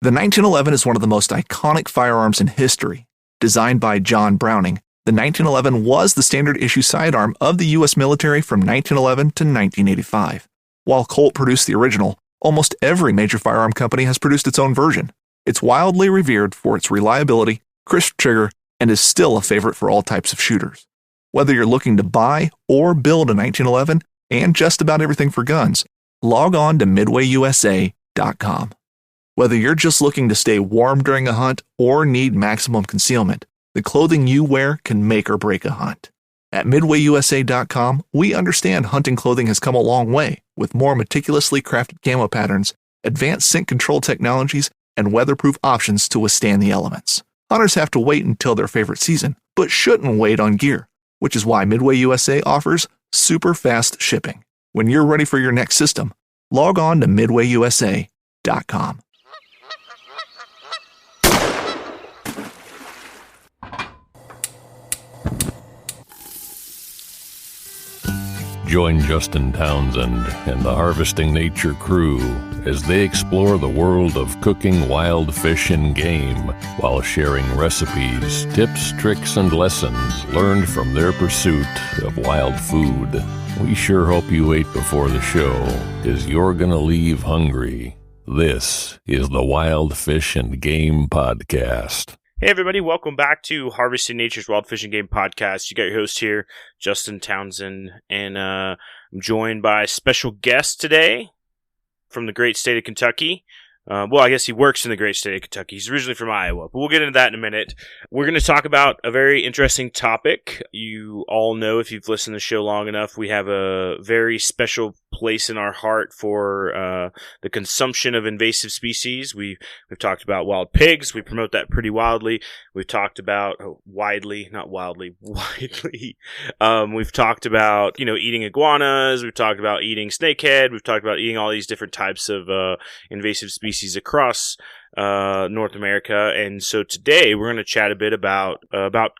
The 1911 is one of the most iconic firearms in history. Designed by John Browning, the 1911 was the standard issue sidearm of the U.S. military from 1911 to 1985. While Colt produced the original, almost every major firearm company has produced its own version. It's wildly revered for its reliability, crisp trigger, and is still a favorite for all types of shooters. Whether you're looking to buy or build a 1911 and just about everything for guns, log on to midwayusa.com. Whether you're just looking to stay warm during a hunt or need maximum concealment, the clothing you wear can make or break a hunt. At midwayusa.com, we understand hunting clothing has come a long way with more meticulously crafted camo patterns, advanced scent control technologies, and weatherproof options to withstand the elements. Hunters have to wait until their favorite season, but shouldn't wait on gear, which is why Midway USA offers super fast shipping. When you're ready for your next system, log on to midwayusa.com. Join Justin Townsend and the Harvesting Nature crew as they explore the world of cooking wild fish and game while sharing recipes, tips, tricks, and lessons learned from their pursuit of wild food. We sure hope you ate before the show, 'cause you're gonna leave hungry. This is the Wild Fish and Game Podcast. Hey everybody, welcome back to Harvesting Nature's Wild Fish and Game Podcast. You got your host here, Justin Townsend, and I'm joined by a special guest today from the great state of Kentucky. Well, I guess he works in the great state of Kentucky. He's originally from Iowa, but we'll get into that in a minute. We're going to talk about a very interesting topic. You all know, if you've listened to the show long enough, we have a very special place in our heart for the consumption of invasive species. We've talked about wild pigs. We promote that pretty wildly. We've talked about widely. We've talked about, eating iguanas. We've talked about eating snakehead. We've talked about eating all these different types of invasive species across North America, and so today we're going to chat a bit about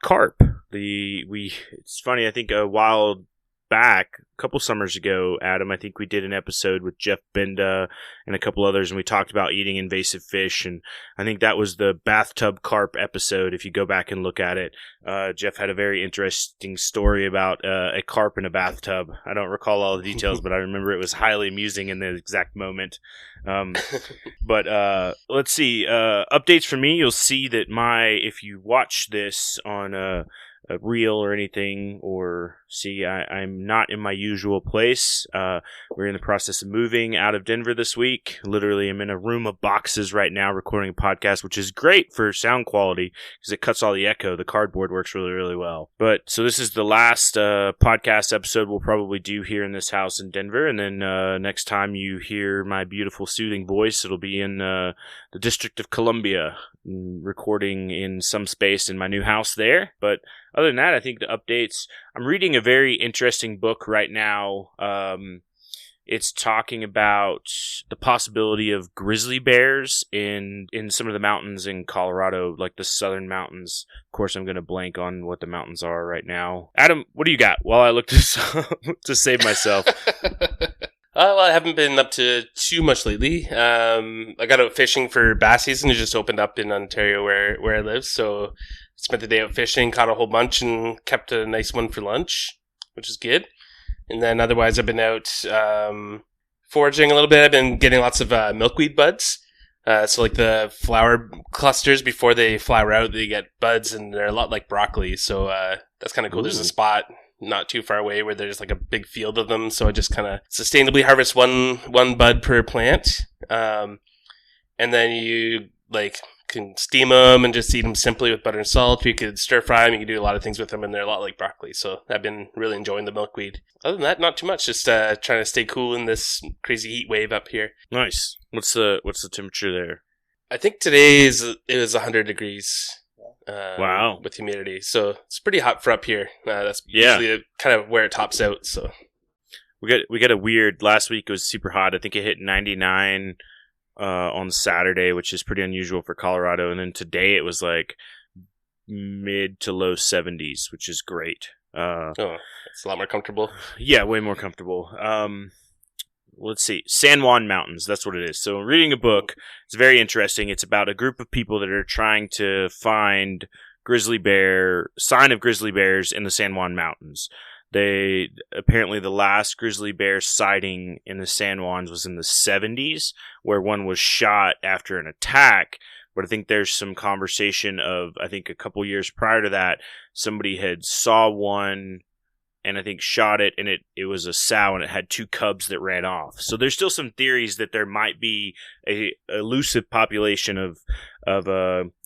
carp. It's funny. I think a while back, a couple summers ago, Adam, I think we did an episode with Jeff Benda and a couple others, and we talked about eating invasive fish, and I think that was the bathtub carp episode. If you go back and look at it, Jeff had a very interesting story about a carp in a bathtub. I don't recall all the details, but I remember it was highly amusing in the exact moment. But let's see. Updates from me. You'll see that if you watch this on a reel or anything, or see, I'm not in my usual place. We're in the process of moving out of Denver this week. Literally, I'm in a room of boxes right now recording a podcast, which is great for sound quality because it cuts all the echo. The cardboard works really, really well. But so this is the last podcast episode we'll probably do here in this house in Denver. And then next time you hear my beautiful, soothing voice, it'll be in the District of Columbia, recording in some space in my new house there. But other than that, I think the updates, I'm reading a very interesting book right now. It's talking about the possibility of grizzly bears in some of the mountains in Colorado, like the southern mountains. Of course, I'm going to blank on what the mountains are right now. Adam, what do you got while I look this up to save myself? Well, I haven't been up to too much lately. I got out fishing for bass season. It just opened up in Ontario where I live, so spent the day out fishing, caught a whole bunch, and kept a nice one for lunch, which is good. And then otherwise, I've been out foraging a little bit. I've been getting lots of milkweed buds. So like the flower clusters, before they flower out, they get buds, and they're a lot like broccoli. So that's kind of cool. Ooh. There's a spot not too far away where there's like a big field of them. So I just kind of sustainably harvest one bud per plant. And then you can steam them and just eat them simply with butter and salt. You could stir fry them. You can do a lot of things with them, and they're a lot like broccoli. So I've been really enjoying the milkweed. Other than that, not too much. Just trying to stay cool in this crazy heat wave up here. Nice. What's the temperature there? I think today it was 100 degrees. Wow. With humidity. So it's pretty hot for up here. That's usually kind of where it tops out. So we got a weird, last week it was super hot. I think it hit 99 on Saturday, which is pretty unusual for Colorado. And then today it was like mid to low 70s, which is great. It's a lot more comfortable. Yeah, way more comfortable. let's see, San Juan Mountains. That's what it is. So reading a book, it's very interesting. It's about a group of people that are trying to find sign of grizzly bears in the San Juan Mountains. They apparently the last grizzly bear sighting in the San Juans was in the 70s, where one was shot after an attack. But I think there's some conversation of, I think a couple years prior to that, somebody had saw one and I think shot it, and it was a sow, and it had 2 cubs that ran off. So there's still some theories that there might be a elusive population of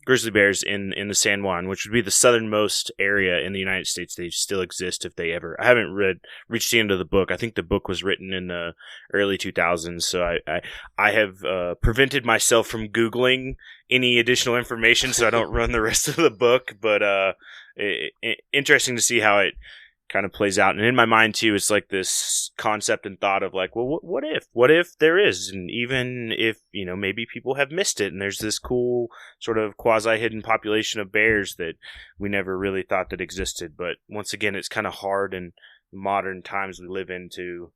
grizzly bears in the San Juan, which would be the southernmost area in the United States. They still exist if they ever. I haven't reached the end of the book. I think the book was written in the early 2000s, so I have prevented myself from Googling any additional information so I don't run the rest of the book. But interesting to see how it kind of plays out. And in my mind too, it's like this concept and thought of like, well, what if there is, and even if, maybe people have missed it and there's this cool sort of quasi hidden population of bears that we never really thought that existed. But once again, it's kind of hard in modern times we live in to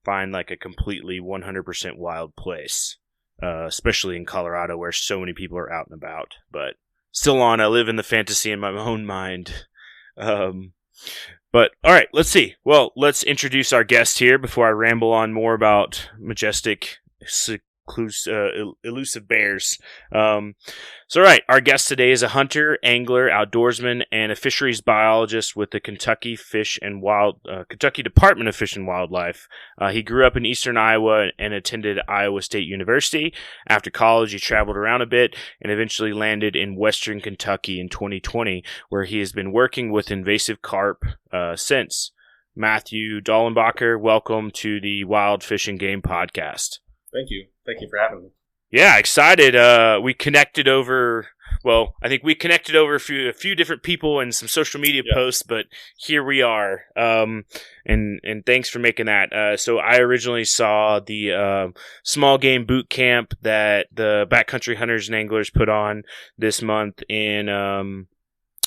find like a completely 100% wild place, especially in Colorado where so many people are out and about. But still I live in the fantasy in my own mind. But, all right, let's see. Well, let's introduce our guest here before I ramble on more about majestic, elusive bears. All right, our guest today is a hunter, angler, outdoorsman, and a fisheries biologist with the Kentucky Department of Fish and Wildlife. He grew up in eastern Iowa and attended Iowa State University. After college, he traveled around a bit and eventually landed in western Kentucky in 2020, where he has been working with invasive carp since. Matthew Dollenbacher, welcome to the Wild Fish and Game podcast. Thank you. Thank you for having me. Yeah, excited. We connected over. Well, I think we connected over a few different people and some social media posts, but here we are. And thanks for making that. So I originally saw the small game boot camp that the Backcountry Hunters and Anglers put on this month in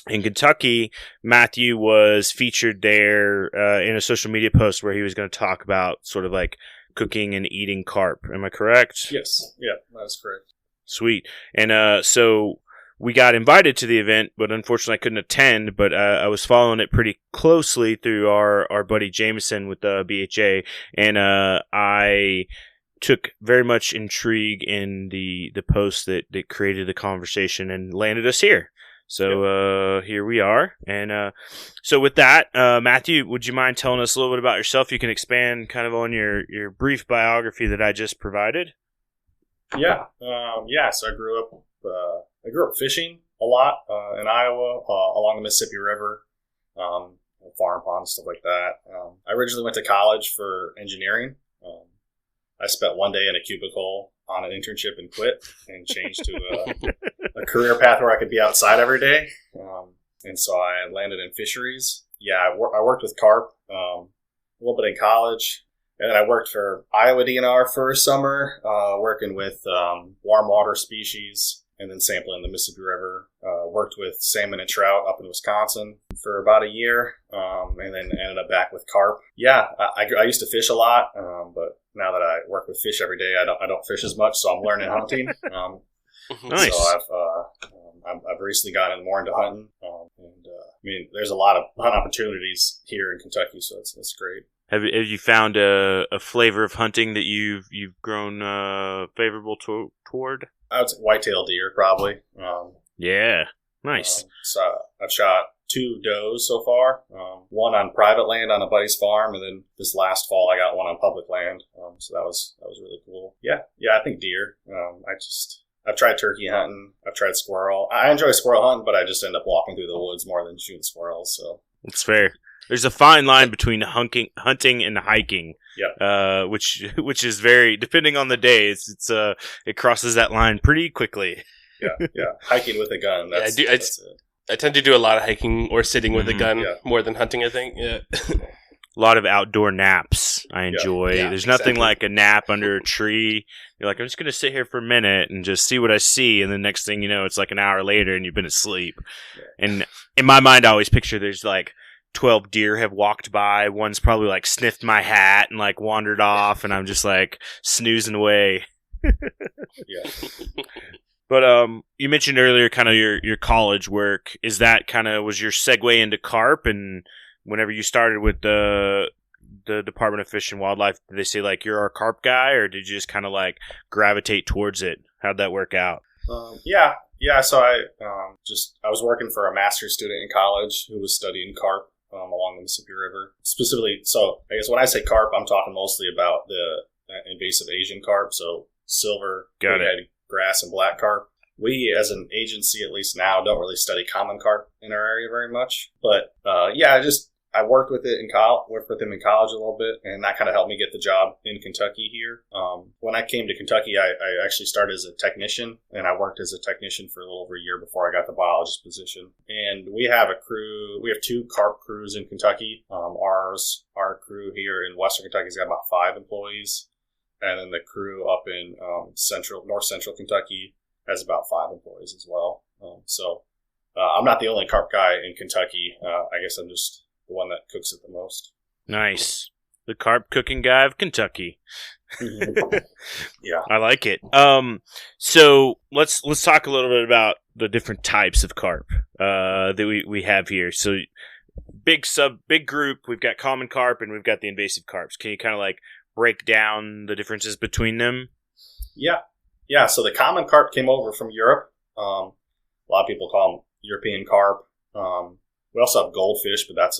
Kentucky. Matthew was featured there in a social media post where he was going to talk about sort of like cooking and eating carp. Am I correct? Yes. Yeah, that's correct. Sweet. And so we got invited to the event, but unfortunately I couldn't attend, but I was following it pretty closely through our buddy Jameson with the BHA, and I took very much intrigue in the post that created the conversation and landed us here. So here we are. And so with that, Matthew, would you mind telling us a little bit about yourself? You can expand kind of on your brief biography that I just provided. Yeah. So I grew up fishing a lot in Iowa along the Mississippi River, farm ponds, stuff like that. I originally went to college for engineering. I spent one day in a cubicle on an internship and quit and changed to a career path where I could be outside every day. And so I landed in fisheries. Yeah, I worked with carp a little bit in college. And then I worked for Iowa DNR for a summer, working with warm water species and then sampling the Mississippi River. Worked with salmon and trout up in Wisconsin for about a year, and then ended up back with carp. Yeah, I used to fish a lot, but now that I work with fish every day, I don't fish as much, so I'm learning hunting. Nice. So I've recently gotten more into hunting, and there's a lot of hunt opportunities here in Kentucky, so it's great. Have you found a flavor of hunting that you've grown favorable toward? I would say whitetail deer, probably. Yeah, nice. So I've shot 2 does so far. One on private land on a buddy's farm, and then this last fall I got one on public land. So that was really cool. Yeah, I think deer. I've tried turkey hunting. I've tried squirrel. I enjoy squirrel hunting, but I just end up walking through the woods more than shooting squirrels. So it's fair. There's a fine line between hunting and hiking. Yeah. Which is very, depending on the day, it crosses that line pretty quickly. Yeah. Hiking with a gun. That's it. I tend to do a lot of hiking or sitting with a gun more than hunting, I think. Yeah. A lot of outdoor naps I enjoy. Yeah, There's nothing like a nap under a tree. You're like, I'm just going to sit here for a minute and just see what I see. And the next thing you know, it's like an hour later and you've been asleep. Yeah. And in my mind, I always picture there's like 12 deer have walked by. One's probably like sniffed my hat and like wandered off, and I'm just like snoozing away. Yeah. But you mentioned earlier kind of your college work. Is that kind of was your segue into carp? And whenever you started with the Department of Fish and Wildlife, did they say like you're our carp guy, or did you just kind of like gravitate towards it? How'd that work out? Yeah. So I was working for a master's student in college who was studying carp along the Mississippi River. Specifically, so I guess when I say carp, I'm talking mostly about the invasive Asian carp. So silver, bighead, grass, and black carp. We, as an agency, at least now, don't really study common carp in our area very much. But I worked with it worked with him in college a little bit, and that kind of helped me get the job in Kentucky here. When I came to Kentucky, I actually started as a technician, and I worked as a technician for a little over a year before I got the biologist position. And we have we have 2 carp crews in Kentucky. Our crew here in Western Kentucky has got about 5 employees, and then the crew up in North Central Kentucky has about 5 employees as well. I'm not the only carp guy in Kentucky. I guess I'm just the one that cooks it the most. Nice. The carp cooking guy of Kentucky. Yeah. I like it. So let's talk a little bit about the different types of carp that we have here. So big group, we've got common carp and we've got the invasive carps. Can you kind of like break down the differences between them? Yeah, so the common carp came over from Europe. A lot of people call them European carp. We also have goldfish, but that's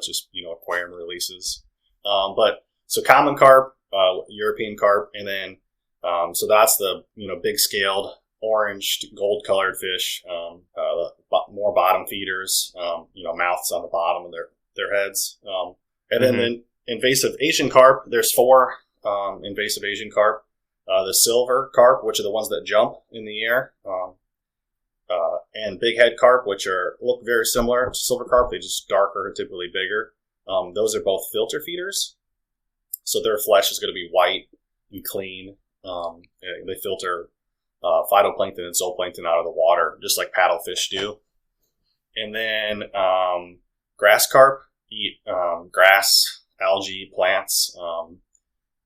just aquarium releases. So common carp, European carp, and then so that's the big scaled orange gold colored fish. More bottom feeders. Mouths on the bottom of their heads. And then the invasive Asian carp. There's 4 invasive Asian carp. The silver carp, which are the ones that jump in the air, and bighead carp, which look very similar to silver carp. They're just darker and typically bigger. Those are both filter feeders, so their flesh is going to be white and clean. They filter phytoplankton and zooplankton out of the water, just like paddlefish do. And then grass carp eat grass, algae, plants.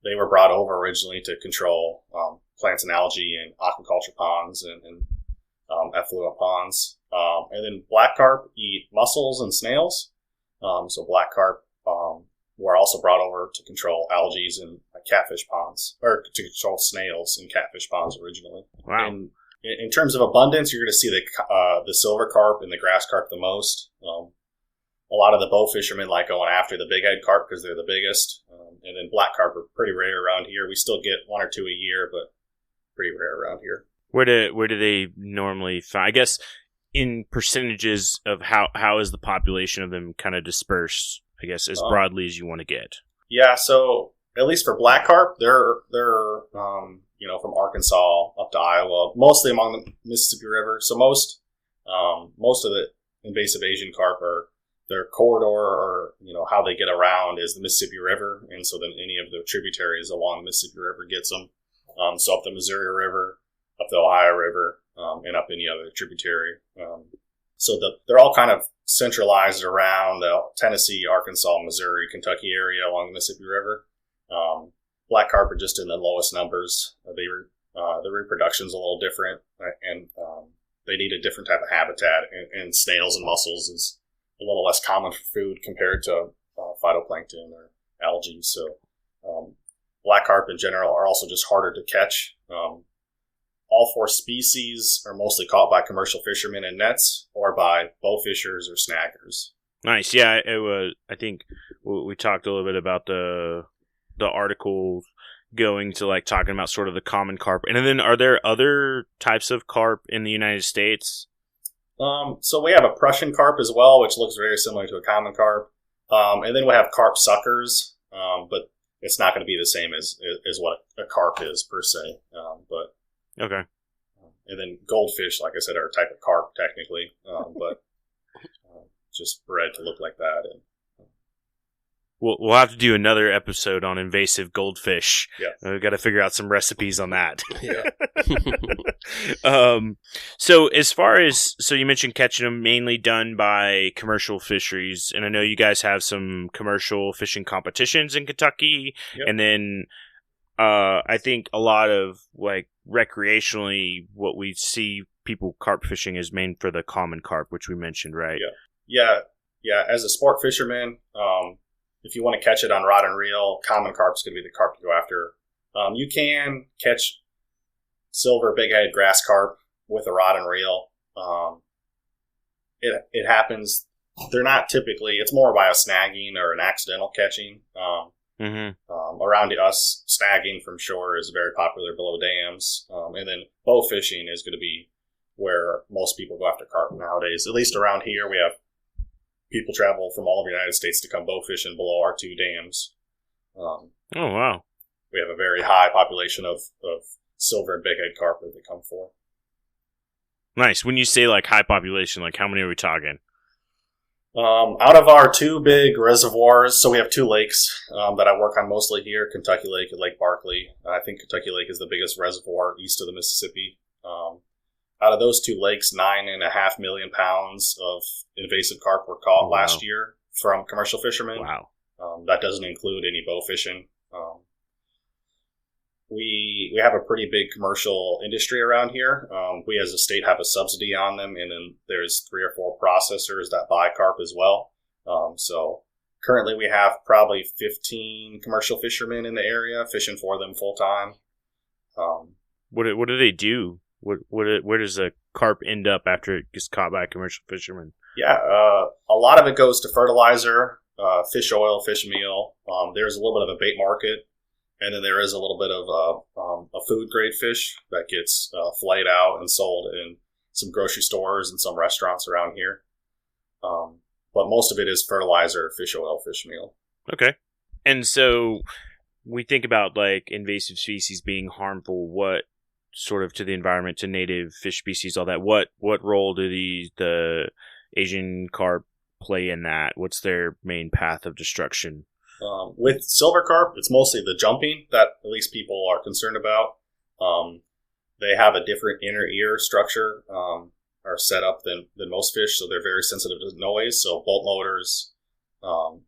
They were brought over originally to control plants and algae in aquaculture ponds and effluent ponds. And then black carp eat mussels and snails. So black carp were also brought over to control algae in catfish ponds, or to control snails in catfish ponds originally. Wow. And in terms of abundance, you're going to see the silver carp and the grass carp the most. A lot of the bow fishermen like going after the bighead carp because they're the biggest. And then black carp are pretty rare around here. We still get 1 or 2 a year, but pretty rare around here. Where do they normally find? I guess in percentages of how is the population of them kind of dispersed? I guess as broadly as you want to get. Yeah, so at least for black carp, they're from Arkansas up to Iowa, mostly along the Mississippi River. So most of the invasive Asian carp are their corridor, or how they get around is the Mississippi River, and so then any of the tributaries along the Mississippi River gets them. So up the Missouri River, up the Ohio River, and up any other tributary. So they're all kind of centralized around the Tennessee, Arkansas, Missouri, Kentucky area along the Mississippi River. Black carp are just in the lowest numbers. The reproduction's a little different, and they need a different type of habitat. And snails and mussels is a little less common for food compared to phytoplankton or algae. So black carp in general are also just harder to catch. All 4 species are mostly caught by commercial fishermen in nets or by bow fishers or snaggers. Nice. Yeah, I think we talked a little bit about the article going to like talking about sort of the common carp. And then are there other types of carp in the United States? So we have a Prussian carp as well, which looks very similar to a common carp. And then we have carp suckers, but it's not going to be the same as what a carp is per se. Okay. And then goldfish, like I said, are a type of carp technically, but just bred to look like that. And We'll have to do another episode on invasive goldfish. Yeah. We've got to figure out some recipes on that. Yeah. So as far as, so you mentioned catching them mainly done by commercial fisheries, and I know you guys have some commercial fishing competitions in Kentucky, Yep. and then I think a lot of like recreationally what we see people carp fishing is main for the common carp, which we mentioned, right? Yeah. As a sport fisherman, if you want to catch it on rod and reel, common carp's going to be the carp to go after. You can catch silver bighead grass carp with a rod and reel. It happens. They're not typically. It's more by a snagging or an accidental catching. Around us, snagging from shore is very popular below dams, and then bow fishing is going to be where most people go after carp nowadays. At least around here, we have people travel from all over the United States to come bow fishing below our 2 dams. Oh, wow. We have a very high population of silver and bighead carp that they come for. Nice. When you say like high population, like how many are we talking? Out of our 2 big reservoirs, so we have 2 lakes that I work on mostly here, Kentucky Lake and Lake Barkley. I think Kentucky Lake is the biggest reservoir east of the Mississippi. Out of those 2 lakes, 9.5 million pounds of invasive carp were caught last year from commercial fishermen. Wow. That doesn't include any bow fishing. We have a pretty big commercial industry around here. We as a state have a subsidy on them, and then there's 3 or 4 processors that buy carp as well. So currently we have probably 15 commercial fishermen in the area fishing for them full time. What do they do? Where does a carp end up after it gets caught by a commercial fisherman? Yeah, a lot of it goes to fertilizer, fish oil, fish meal. There's a little bit of a bait market, and then there is a little bit of a food grade fish that gets filleted out and sold in some grocery stores and some restaurants around here. But most of it is fertilizer, fish oil, fish meal. Okay. And so we think about like invasive species being harmful. What sort of to the environment, to native fish species, all that? What role do the Asian carp play in that? What's their main path of destruction? With silver carp, it's mostly the jumping that at least people are concerned about. They have a different inner ear structure or setup than most fish, so they're very sensitive to noise. So bolt motors, and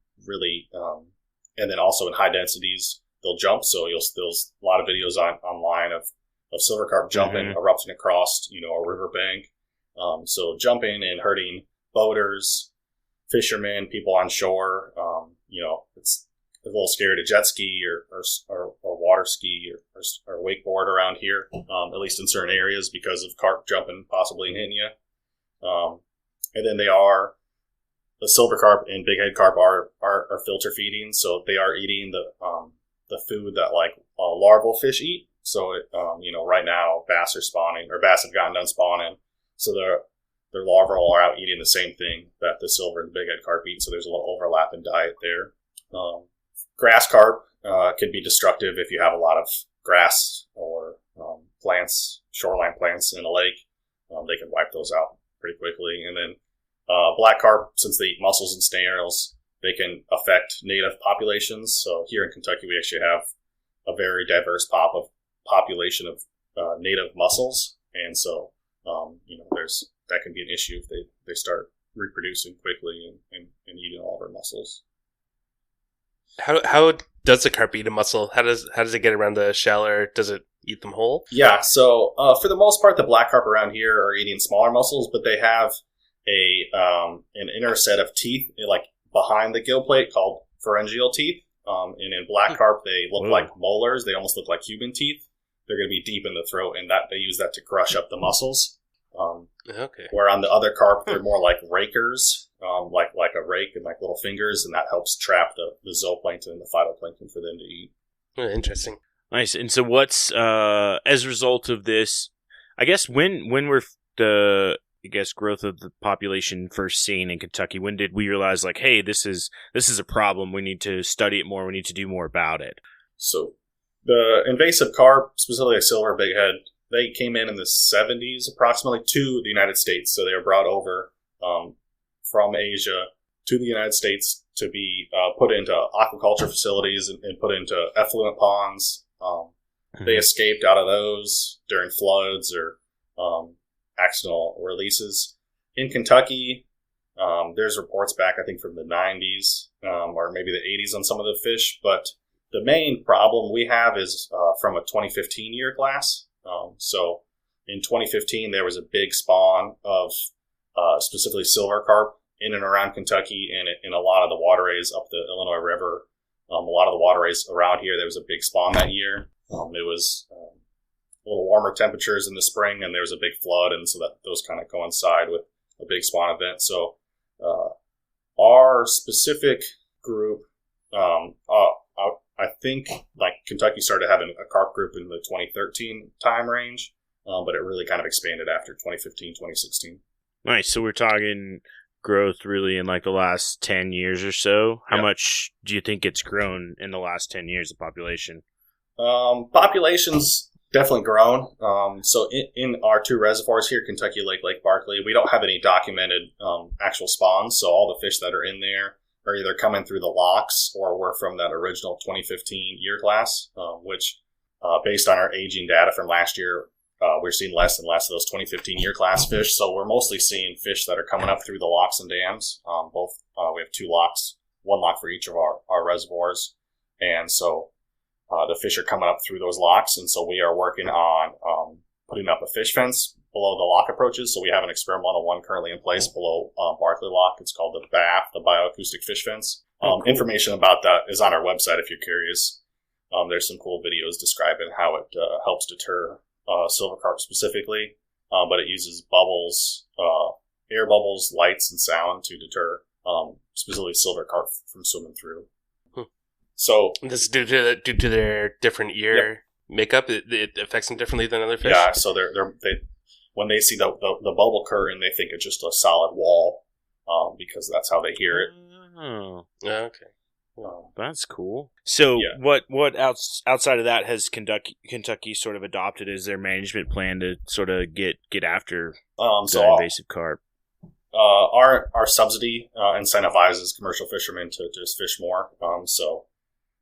then also in high densities, they'll jump. So there's a lot of videos online of silver carp jumping, erupting across, a riverbank. So jumping and hurting boaters, fishermen, people on shore. It's a little scary to jet ski or water ski or wakeboard around here, at least in certain areas because of carp jumping possibly and hitting you. And then the silver carp and bighead carp are filter feeding, so they are eating the food that like larval fish eat. So, right now bass are spawning, or bass have gotten done spawning. So their larvae are out eating the same thing that the silver and the bighead carp eat. So there's a little overlap in diet there. Grass carp could be destructive if you have a lot of grass or plants, shoreline plants in a lake. They can wipe those out pretty quickly. And then black carp, since they eat mussels and snails, they can affect native populations. So here in Kentucky, we actually have a very diverse population of native mussels, and so that can be an issue if they start reproducing quickly and eating all of our mussels. How does the carp eat a mussel? How does it get around the shell, or does it eat them whole? Yeah, so for the most part, the black carp around here are eating smaller mussels, but they have an inner set of teeth like behind the gill plate called pharyngeal teeth. And in black carp, they look like molars. They almost look like human teeth. They're going to be deep in the throat, and that they use that to crush up the mussels. Okay. Where on the other carp, they're more like rakers, like a rake and like little fingers, and that helps trap the zooplankton and the phytoplankton for them to eat. Oh, interesting. Nice. And so what's, as a result of this, I guess when were the growth of the population first seen in Kentucky? When did we realize like, hey, this is a problem. We need to study it more. We need to do more about it. So the invasive carp, specifically a silver bighead, they came in the 70s approximately to the United States. So they were brought over from Asia to the United States to be put into aquaculture facilities and put into effluent ponds. They escaped out of those during floods or accidental releases. In Kentucky, there's reports back, I think, from the 90s or maybe the 80s on some of the fish. But the main problem we have is from a 2015 year class. So in 2015, there was a big spawn of specifically silver carp in and around Kentucky and in a lot of the waterways up the Illinois River. A lot of the waterways around here, there was a big spawn that year. It was a little warmer temperatures in the spring, and there was a big flood, and so that those kind of coincide with a big spawn event. So our specific group, I think like Kentucky started having a carp group in the 2013 time range, but it really kind of expanded after 2015, 2016. Nice. So we're talking growth really in like the last 10 years or so. How much do you think it's grown in the last 10 years, the population? Population's definitely grown. So in our two reservoirs here, Kentucky Lake, Lake Barkley, we don't have any documented actual spawns. So all the fish that are in there are either coming through the locks or were from that original 2015 year class, which based on our aging data from last year, we're seeing less and less of those 2015 year class fish. So we're mostly seeing fish that are coming up through the locks and dams. We have two locks, one lock for each of our reservoirs. And so the fish are coming up through those locks. And so we are working on putting up a fish fence below the lock approaches. So we have an experimental one currently in place below Barkley Lock. It's called the BAF, the bioacoustic fish fence. Cool. Information about that is on our website if you're curious. There's some cool videos describing how it helps deter silver carp specifically, but it uses bubbles, air bubbles, lights, and sound to deter specifically silver carp from swimming through. So this is due to their different ear makeup. It affects them differently than other fish. Yeah, so they when they see the bubble curtain, they think it's just a solid wall because that's how they hear it. Oh, okay. That's cool. So what outside of that has Kentucky sort of adopted as their management plan to sort of get after the invasive carp? Our subsidy incentivizes commercial fishermen to just fish more.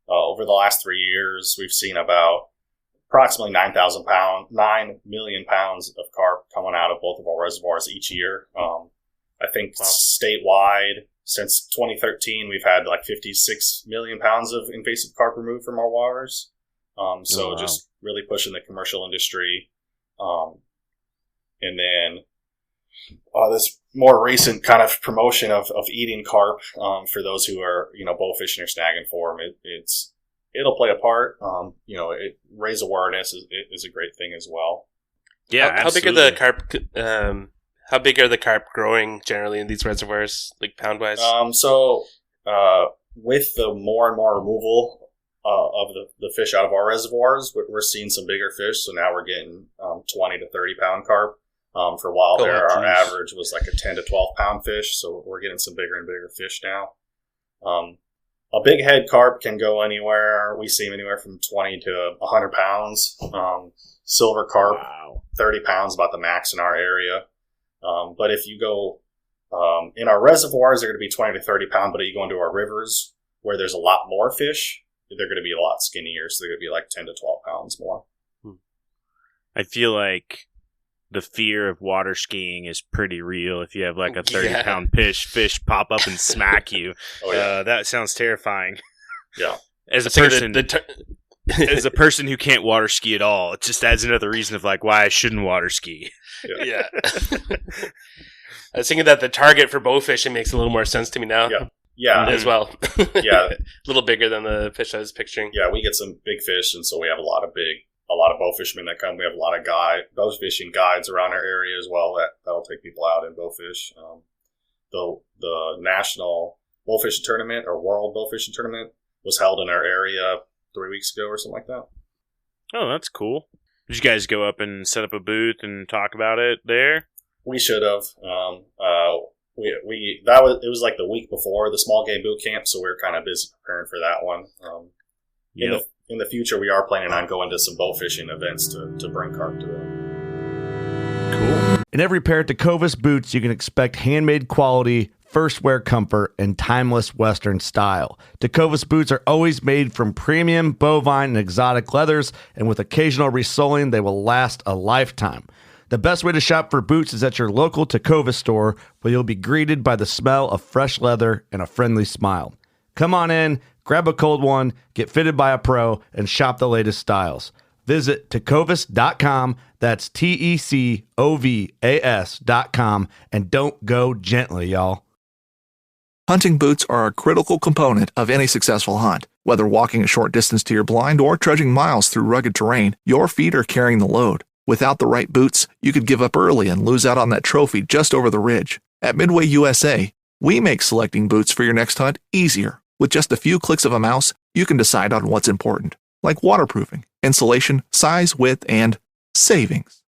Over the last 3 years, we've seen about approximately 9 million pounds of carp coming out of both of our reservoirs each year. I think statewide, since 2013, we've had like 56 million pounds of invasive carp removed from our waters. Just really pushing the commercial industry. And then this more recent kind of promotion of eating carp for those who are, bow fishing or snagging for them. It'll play a part. Raise awareness is a great thing as well. Yeah, how big are the carp? How big are the carp growing generally in these reservoirs, like pound wise? With the more and more removal of the fish out of our reservoirs, we're seeing some bigger fish. So now we're getting 20 to 30 pound carp. For a while there, our average was like a 10 to 12 pound fish. So we're getting some bigger and bigger fish now. A big head carp can go anywhere. We see them anywhere from 20 to 100 pounds. Silver carp, 30 pounds, about the max in our area. But if you go in our reservoirs, they're going to be 20 to 30 pounds. But if you go into our rivers where there's a lot more fish, they're going to be a lot skinnier. So they're going to be like 10 to 12 pounds more. I feel like the fear of water skiing is pretty real. If you have like a 30-pound fish pop up and smack you, that sounds terrifying. Yeah. As a person, as a person who can't water ski at all, it just adds another reason of like why I shouldn't water ski. Yeah. I was thinking that the target for bow fishing makes a little more sense to me now. Yeah. As well. Yeah. A little bigger than the fish I was picturing. Yeah, we get some big fish, and so we have a lot of bow fishermen that come. We have a lot of bow fishing guides around our area as well that'll take people out and bow fish. The national bow fishing tournament or world bow fishing tournament was held in our area 3 weeks ago or something like that. Oh, that's cool. Did you guys go up and set up a booth and talk about it there? We should have. It was like the week before the small game boot camp, so we were kind of busy preparing for that one. In the future, we are planning on going to some bow fishing events to bring carp to them. Cool. In every pair of Tecovas boots, you can expect handmade quality, first wear comfort and timeless Western style. Tecovas boots are always made from premium bovine and exotic leathers, and with occasional resoling, they will last a lifetime. The best way to shop for boots is at your local Tecovas store, where you'll be greeted by the smell of fresh leather and a friendly smile. Come on in, grab a cold one, get fitted by a pro, and shop the latest styles. Visit tecovas.com, that's TECOVAS.com, and don't go gently, y'all. Hunting boots are a critical component of any successful hunt. Whether walking a short distance to your blind or trudging miles through rugged terrain, your feet are carrying the load. Without the right boots, you could give up early and lose out on that trophy just over the ridge. At Midway USA, we make selecting boots for your next hunt easier. With just a few clicks of a mouse, you can decide on what's important, like waterproofing, insulation, size, width, and savings.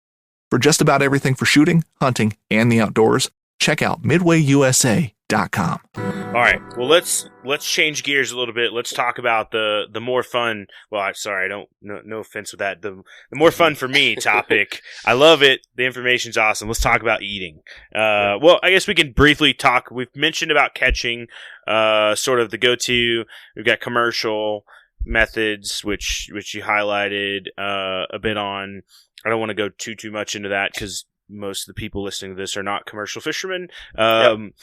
For just about everything for shooting, hunting, and the outdoors, check out midwayusa.com. All right. Well, let's change gears a little bit. Let's talk about the more fun. Well, I'm sorry. No offense with that. The more fun for me topic. I love it. The information's awesome. Let's talk about eating. Well, I guess we can briefly talk. We've mentioned about catching, sort of the go-to. We've got commercial methods, which you highlighted a bit on. I don't want to go too much into that because most of the people listening to this are not commercial fishermen. On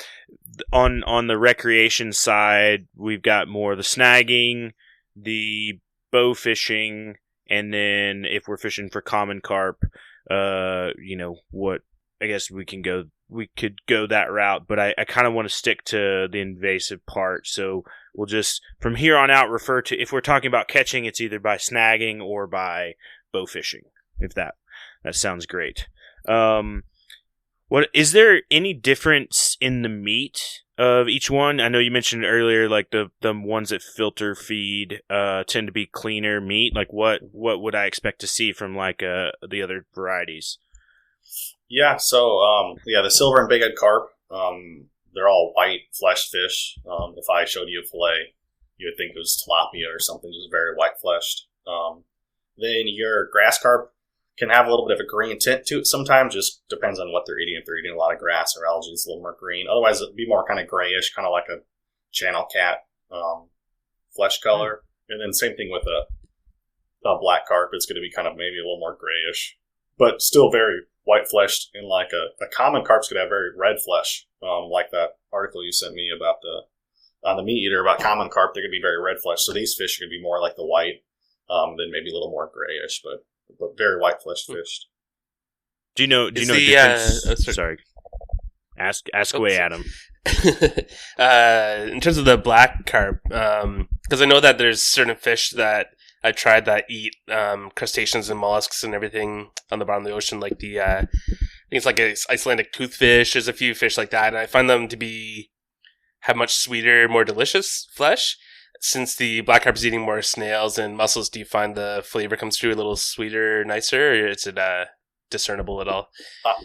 the recreation side, we've got more of the snagging, the bow fishing, and then if we're fishing for common carp, what I guess we could go that route, but I kind of want to stick to the invasive part. So we'll just from here on out refer to, if we're talking about catching, it's either by snagging or by bow fishing. If that sounds great. What is there any difference in the meat of each one? I know you mentioned earlier, like the ones that filter feed tend to be cleaner meat. Like what would I expect to see from like the other varieties? Yeah, so the silver and bighead carp, they're all white fleshed fish. If I showed you a fillet, you would think it was tilapia or something, just very white fleshed. Then your grass carp can have a little bit of a green tint to it sometimes, just depends on what they're eating. If they're eating a lot of grass or algae, it's a little more green. Otherwise, it'd be more kind of grayish, kind of like a channel cat flesh color. And then same thing with a black carp. It's going to be kind of maybe a little more grayish, but still very white fleshed. And like a common carp's going to have very red flesh, like that article you sent me about on the meat eater about common carp. They're going to be very red flesh. So these fish are going to be more like the white, then maybe a little more grayish, but very white fleshed fish. Do you know difference? Sorry. Ask away, Adam. In terms of the black carp, because I know that there's certain fish that I tried that eat crustaceans and mollusks and everything on the bottom of the ocean, like I think it's like a Icelandic toothfish. There's a few fish like that, and I find them to have much sweeter, more delicious flesh. Since the black carp is eating more snails and mussels, do you find the flavor comes through a little sweeter, nicer, or is it discernible at all?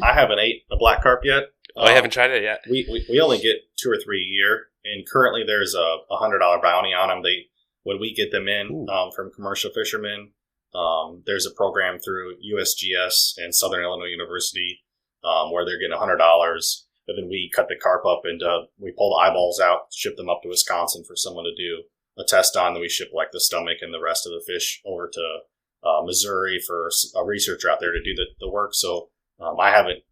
I haven't ate a black carp yet. I haven't tried it yet. We only get 2 or 3 a year, and currently there's a $100 bounty on them. When we get them in from commercial fishermen, there's a program through USGS and Southern Illinois University where they're getting $100. And then we cut the carp up and we pull the eyeballs out, ship them up to Wisconsin for someone to do a test on. Then we ship like the stomach and the rest of the fish over to Missouri for a researcher out there to do the work. So I haven't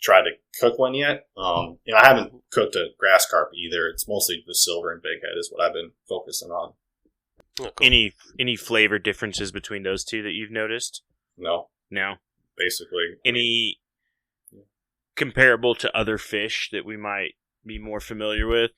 tried to cook one yet. I haven't cooked a grass carp either. It's mostly the silver and bighead is what I've been focusing on. Oh, cool. Any flavor differences between those two that you've noticed? No. Basically. Any comparable to other fish that we might be more familiar with?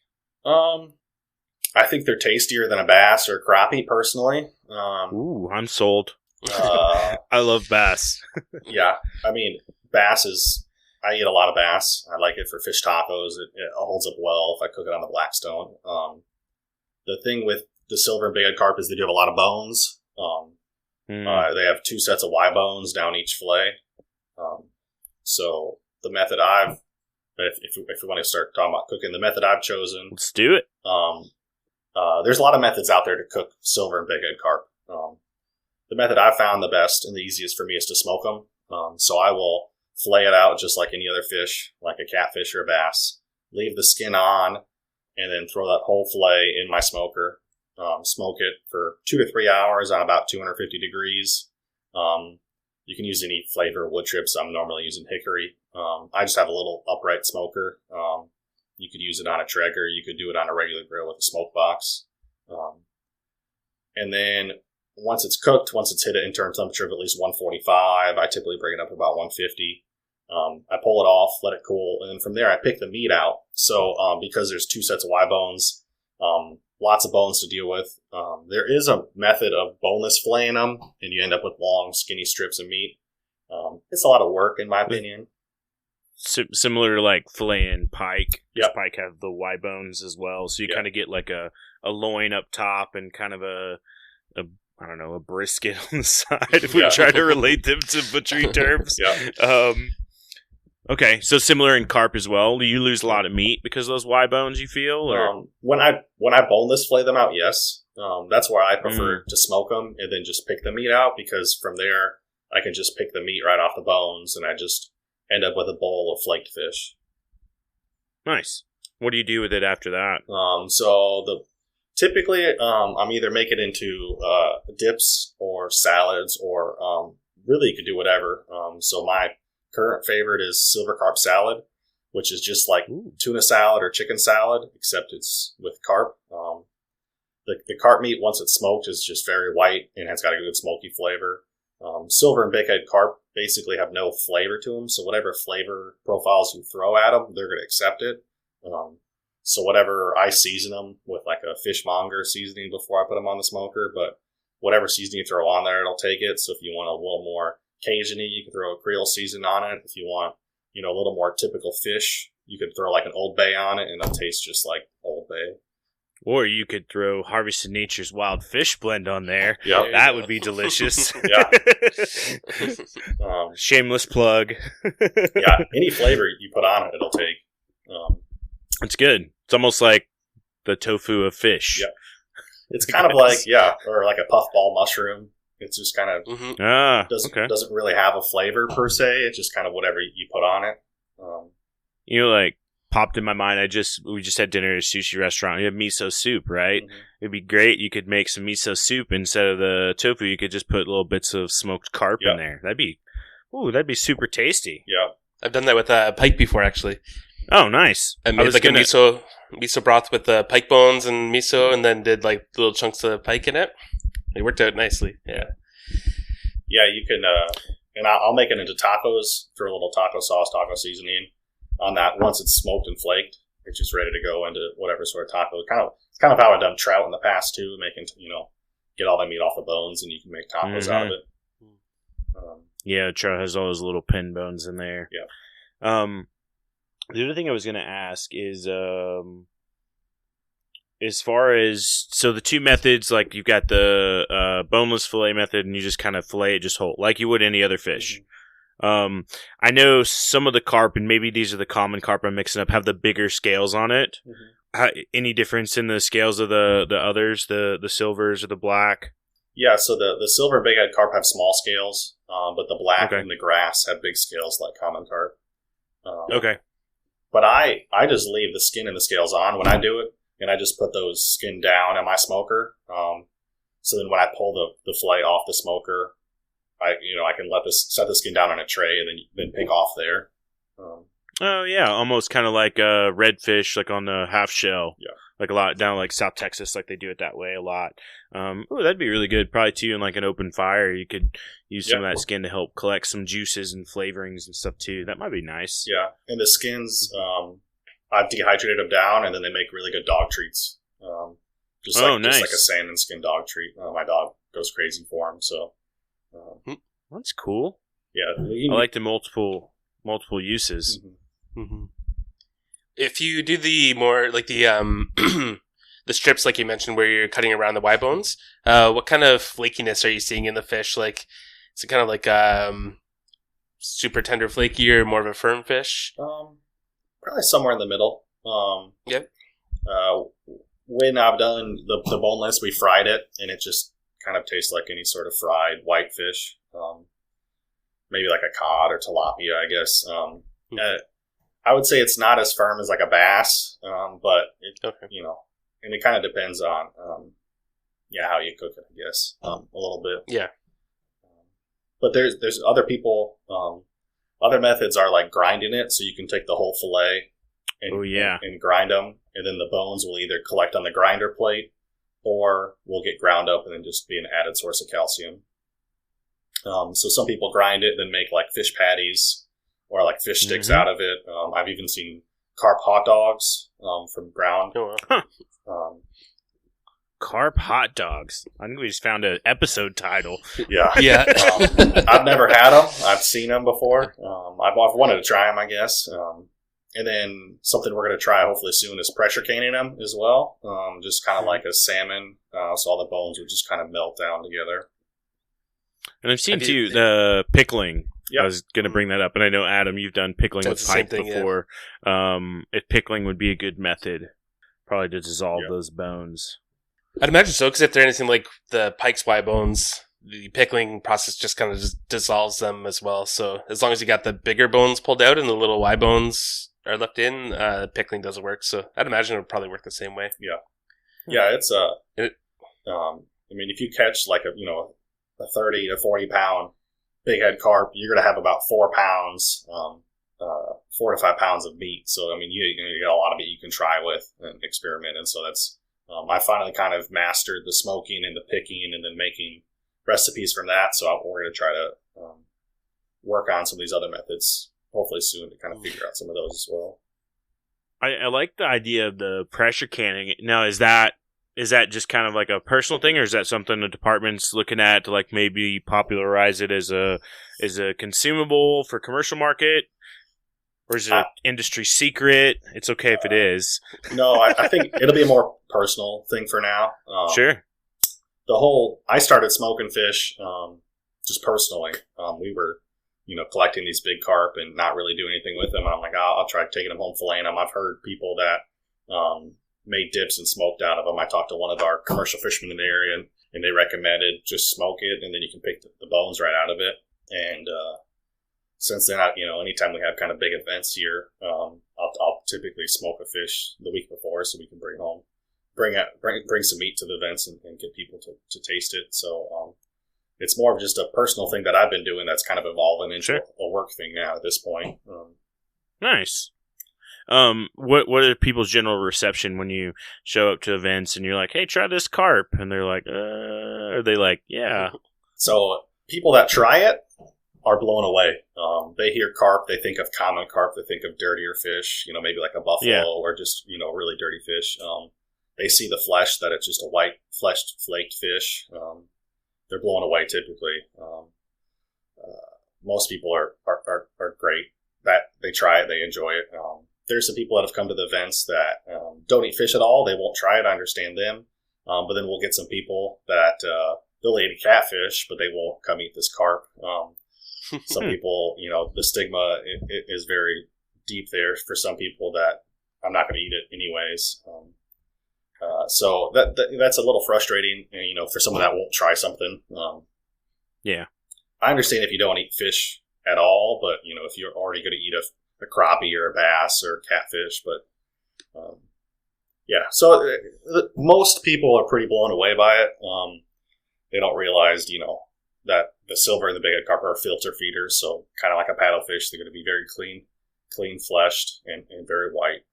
I think they're tastier than a bass or a crappie, personally. Ooh, I'm sold. I love bass. Yeah, I mean, I eat a lot of bass. I like it for fish tacos. It holds up well if I cook it on the Blackstone. The thing with the silver and bighead carp is they do have a lot of bones. They have 2 sets of Y bones down each fillet. So the method if we want to start talking about cooking, the method I've chosen. Let's do it. There's a lot of methods out there to cook silver and bighead carp. The method I've found the best and the easiest for me is to smoke them. So I will fillet it out just like any other fish, like a catfish or a bass. leave the skin on, and then throw that whole fillet in my smoker. Smoke it for 2 to 3 hours on about 250 degrees. You can use any flavor wood chips. I'm normally using hickory. I just have a little upright smoker. You could use it on a Traeger. You could do it on a regular grill with a smoke box. And then once it's cooked, once it's hit an internal temperature of at least 145, I typically bring it up to about 150. I pull it off, let it cool, and then from there I pick the meat out. So because there's 2 sets of Y bones, lots of bones to deal with. There is a method of boneless filleting them, and you end up with long, skinny strips of meat. It's a lot of work, in my opinion. Similar to like filleting pike. Yep. Pike have the Y bones as well, so you Yep. kind of get like a loin up top and kind of a brisket on the side. If we Yeah. try to relate them to butchery terms. Yeah. Okay, so similar in carp as well. Do you lose a lot of meat because of those Y bones? You feel, or When I boneless fillet them out, yes. That's where I prefer to smoke them and then just pick the meat out, because from there I can just pick the meat right off the bones, and I just end up with a bowl of flaked fish. nice. What do you do with it after that? Typically I'm either make it into dips or salads, or really you could do whatever. So my current favorite is silver carp salad, which is just like tuna salad or chicken salad, except it's with carp. The carp meat, once it's smoked, is just very white and has got a good smoky flavor. Silver and bighead carp basically have no flavor to them, so whatever flavor profiles you throw at them, they're going to accept it. So whatever I season them with, like a fishmonger seasoning before I put them on the smoker, but whatever seasoning you throw on there, it'll take it. So if you want a little more Cajun-y, you can throw a Creole season on it. If you want, a little more typical fish, you could throw like an Old Bay on it, and it'll taste just like Old Bay. Or you could throw Harvested Nature's Wild Fish Blend on there. Yep. That would be delicious. Yeah. Shameless plug. Yeah, any flavor you put on it, it'll take. It's good. It's almost like the tofu of fish. Yeah. It's kind of like, or like a puffball mushroom. It's just kind of doesn't really have a flavor per se. It's just kind of whatever you put on it. Like popped in my mind. We just had dinner at a sushi restaurant. You have miso soup, right? Mm-hmm. It'd be great. You could make some miso soup instead of the tofu. You could just put little bits of smoked carp in there. That'd be super tasty. Yeah. I've done that with pike before, actually. Oh, nice. I made a miso broth with the pike bones and miso, and then did like little chunks of pike in it. It worked out nicely. Yeah. Yeah, you can, and I'll make it into tacos, throw a little taco sauce, taco seasoning on that. Once it's smoked and flaked, it's just ready to go into whatever sort of taco. It's kind of how I've done trout in the past too, making, get all that meat off the bones, and you can make tacos out of it. Yeah, trout has all those little pin bones in there. Yeah. The other thing I was going to ask is, as far as, so the two methods, like you've got the boneless fillet method, and you just kind of fillet it just whole, like you would any other fish. I know some of the carp, and maybe these are the common carp I'm mixing up, have the bigger scales on it. Any difference in the scales of the others, the silvers or the black? Yeah, so the silver and bighead carp have small scales, but the black and the grass have big scales like common carp. Okay. But I just leave the skin and the scales on when I do it, and I just put those skin down in my smoker. So then when I pull the fillet off the smoker, I can set the skin down on a tray and then pick off there. Oh yeah, almost kind of like redfish, like on the half shell. Yeah, like a lot down like South Texas, like they do it that way a lot. That'd be really good. Probably too in like an open fire, you could use some of that skin to help collect some juices and flavorings and stuff too. That might be nice. Yeah, and the skins, I've dehydrated them down, and then they make really good dog treats. Just like a salmon skin dog treat. My dog goes crazy for them. So that's cool. Yeah, I like the multiple uses. If you do the more like the the strips, like you mentioned, where you're cutting around the Y bones, what kind of flakiness are you seeing in the fish? Like, is it kind of like super tender flaky or more of a firm fish? Probably somewhere in the middle. Yep. When I've done the boneless, we fried it, and it just kind of tastes like any sort of fried white fish. Maybe like a cod or tilapia, I guess. I would say it's not as firm as like a bass, but it, Okay. you know, and it kind of depends on, how you cook it, I guess, a little bit. Yeah. But there's other people, other methods are like grinding it, so you can take the whole fillet and grind them, and then the bones will either collect on the grinder plate or will get ground up and then just be an added source of calcium. So some people grind it, then make like fish patties or like fish sticks out of it. I've even seen carp hot dogs from ground. Oh, wow. Carp hot dogs. I think we just found an episode title. Yeah. Yeah. I've never had them. I've seen them before. I've wanted to try them, I guess. And then something we're going to try hopefully soon is pressure canning them as well. Just kind of like a salmon. So all the bones would just kind of melt down together. And I've seen, too, the pickling. Yep. I was going to bring that up. And I know, Adam, you've done pickling with pike before. If pickling would be a good method, probably to dissolve those bones. I'd imagine so, because if they're anything like the pike's Y bones, the pickling process just kind of just dissolves them as well. So as long as you got the bigger bones pulled out and the little Y bones are left in, pickling doesn't work. So I'd imagine it would probably work the same way. Yeah. Yeah, it's I mean, if you catch like a 30 to 40 pound bighead carp, you're going to have about 4 pounds, 4 to 5 pounds of meat. So, I mean, you got a lot of meat you can try with and experiment. And so that's, I finally kind of mastered the smoking and the picking and then making recipes from that. So we're going to try to work on some of these other methods hopefully soon to kind of figure out some of those as well. I like the idea of the pressure canning. Now, is that just kind of like a personal thing, or is that something the department's looking at to like maybe popularize it as a consumable for commercial market? Or is it an industry secret? It's okay if it is. No, I think it'll be a more personal thing for now. Sure. I started smoking fish just personally. We were, collecting these big carp and not really doing anything with them. And I'm like, I'll try taking them home, filleting them. I've heard people that made dips and smoked out of them. I talked to one of our commercial fishermen in the area, and they recommended just smoke it, and then you can pick the bones right out of it. And since then, anytime we have kind of big events here, I'll typically smoke a fish the week before so we can bring home, bring some meat to the events and get people to taste it. So it's more of just a personal thing that I've been doing that's kind of evolving into a work thing now at this point. Nice. What are people's general reception when you show up to events and you're like, hey, try this carp? And they're like, are they like, yeah. So people that try it are blown away. They hear carp, they think of common carp, they think of dirtier fish, maybe like a buffalo or just, really dirty fish. They see the flesh, that it's just a white fleshed flaked fish. They're blown away typically. Most people are great. That they try it, they enjoy it. There's some people that have come to the events that don't eat fish at all. They won't try it. I understand them. But then we'll get some people that they'll eat a catfish, but they won't come eat this carp. Some people, the stigma is very deep there for some people that I'm not going to eat it anyways. So that's a little frustrating, for someone that won't try something. Yeah. I understand if you don't eat fish at all, but, if you're already going to eat a crappie or a bass or catfish, but so most people are pretty blown away by it. They don't realize, that the silver and the bighead carp are filter feeders, so kind of like a paddlefish, they're going to be very clean fleshed and very white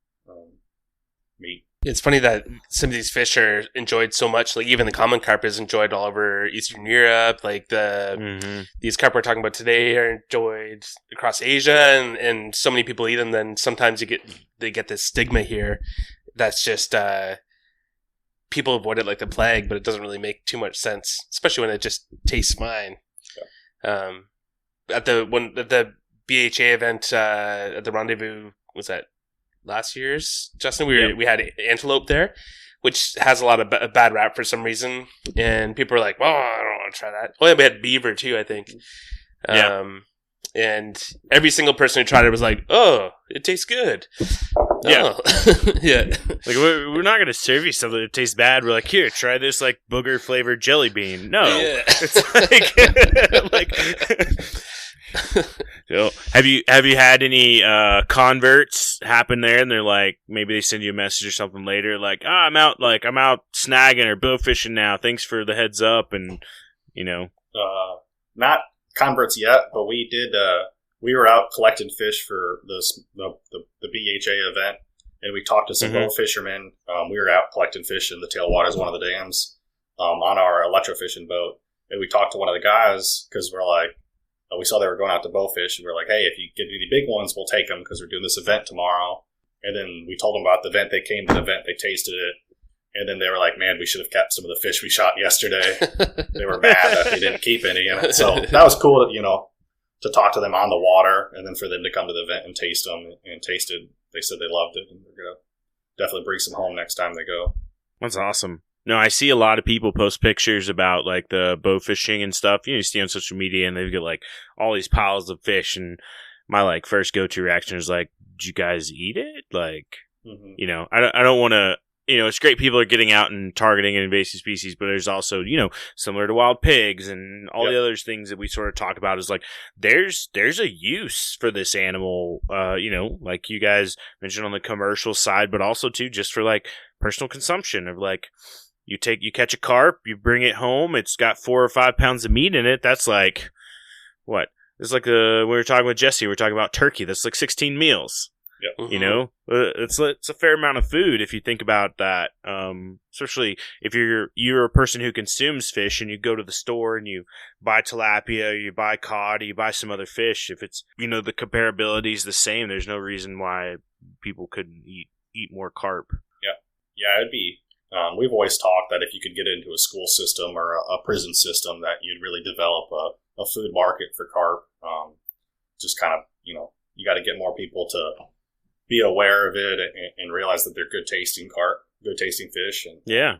meat. It's funny that some of these fish are enjoyed so much. Like even the common carp is enjoyed all over Eastern Europe. Like these carp we're talking about today are enjoyed across Asia, and so many people eat them. Then sometimes they get this stigma here that's just people avoid it like the plague, but it doesn't really make too much sense, especially when it just tastes fine. Yeah. At the BHA event at the Rendezvous, was that last year's, Justin? We had antelope there, which has a lot of bad rap for some reason, and people were like, "Well, I don't want to try that." Oh, yeah, we had beaver too, I think. And every single person who tried it was like, "Oh, it tastes good." Yeah. Oh. Yeah. Like, we're not going to serve you something that tastes bad. We're like, here, try this, like, booger-flavored jelly bean. No. Yeah. It's like... So, have you had any converts happen there, and they're like, maybe they send you a message or something later, like, I'm out snagging or bow fishing now. Thanks for the heads up, and not converts yet, but we did. We were out collecting fish for the BHA event, and we talked to some bow fishermen. We were out collecting fish in the tailwaters, one of the dams, on our electrofishing boat, and we talked to one of the guys because we're like. We saw they were going out to bowfish, and we were like, hey, if you get any big ones, we'll take them because we're doing this event tomorrow. And then we told them about the event. They came to the event. They tasted it. And then they were like, man, we should have kept some of the fish we shot yesterday. They were mad that they didn't keep any. And so that was cool, to talk to them on the water and then for them to come to the event and taste them and tasted. They said they loved it, and they're going to definitely bring some home next time they go. That's awesome. No, I see a lot of people post pictures about like the bow fishing and stuff. You see on social media, and they've got like all these piles of fish. And my like first go-to reaction is like, "Did you guys eat it?" Like, I don't want to. It's great people are getting out and targeting an invasive species, but there's also similar to wild pigs and all the other things that we sort of talk about is like there's a use for this animal. Like you guys mentioned on the commercial side, but also too just for like personal consumption of like. You catch a carp, you bring it home, it's got 4 or 5 pounds of meat in it. That's like, what? It's like we were talking with Jesse, we were talking about turkey. That's like 16 meals. Yep. It's a fair amount of food if you think about that. Especially if you're a person who consumes fish and you go to the store and you buy tilapia, or you buy cod, or you buy some other fish. If it's, the comparability is the same, there's no reason why people couldn't eat more carp. Yeah, it'd be. We've always talked that if you could get into a school system or a prison system, that you'd really develop a food market for carp. Just kind of, you got to get more people to be aware of it and realize that they're good tasting carp, good tasting fish. And yeah,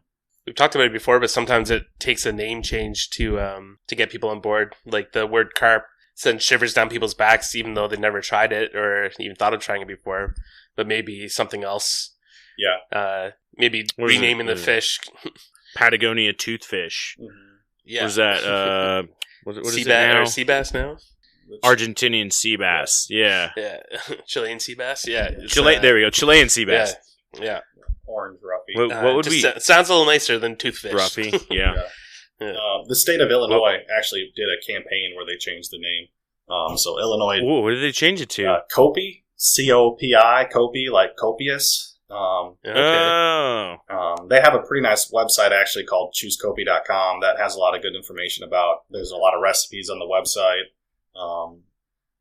we've talked about it before, but sometimes it takes a name change to get people on board. Like the word carp sends shivers down people's backs, even though they never tried it or even thought of trying it before. But maybe something else. Yeah. Maybe renaming the fish. Patagonia toothfish. Mm-hmm. Yeah. Was that, what is it now? now? Sea bass now? Argentinian sea bass. Yeah. Chilean sea bass. Yeah. There we go. Chilean sea bass. Yeah. Orange roughy. What would we? Sounds a little nicer than toothfish. Roughy. Yeah. The state of Illinois actually did a campaign where they changed the name. So Illinois. Ooh, what did they change it to? Copi. COPI. Copi, like copious. Okay. They have a pretty nice website actually called choosecopi.com that has a lot of good information there's a lot of recipes on the website.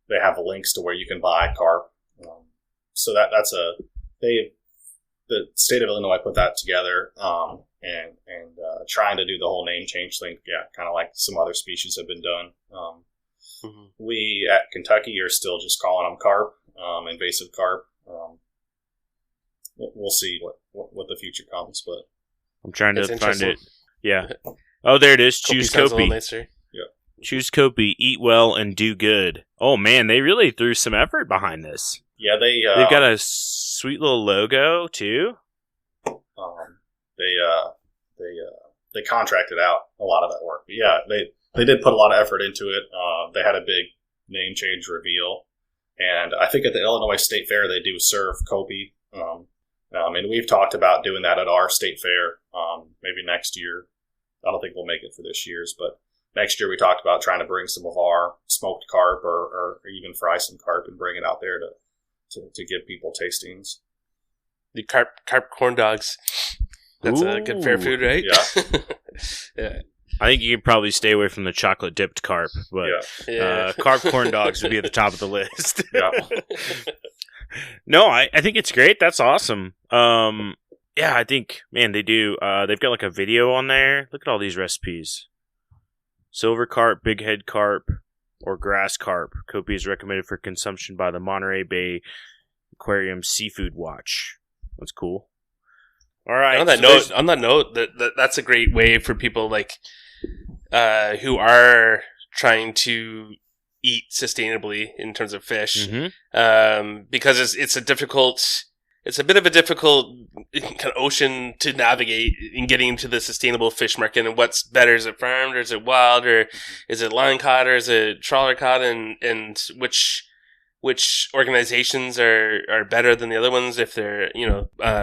They have links to where you can buy carp. So the state of Illinois put that together, and trying to do the whole name change thing. Yeah. Kind of like some other species have been done. We at Kentucky are still just calling them carp, invasive carp. We'll see what the future comes, but I'm trying to find it. Yeah. Oh, there it is. Choose Copi. Yeah. Choose Copi. Eat well and do good. Oh man, they really threw some effort behind this. Yeah, they've got a sweet little logo too. They contracted out a lot of that work. But yeah, they did put a lot of effort into it. They had a big name change reveal, and I think at the Illinois State Fair they do serve Copi. And we've talked about doing that at our state fair, maybe next year. I don't think we'll make it for this year's, but next year we talked about trying to bring some of our smoked carp or even fry some carp and bring it out there to give people tastings. The carp corn dogs. That's a good fair food, right? Yeah. Yeah. I think you can probably stay away from the chocolate dipped carp, but carp corn dogs would be at the top of the list. Yeah. No, I think it's great. That's awesome. Yeah, I think, man, they do. They've got like a video on there. Look at all these recipes. Silver carp, bighead carp, or grass carp. Copi is recommended for consumption by the Monterey Bay Aquarium Seafood Watch. That's cool. All right. On that note, that's a great way for people like who are trying to eat sustainably in terms of fish, because it's a difficult it's a bit of a difficult kind of ocean to navigate in getting into the sustainable fish market. And what's better? Is it farmed or is it wild, or is it line caught or is it trawler caught? And which organizations are better than the other ones if they're,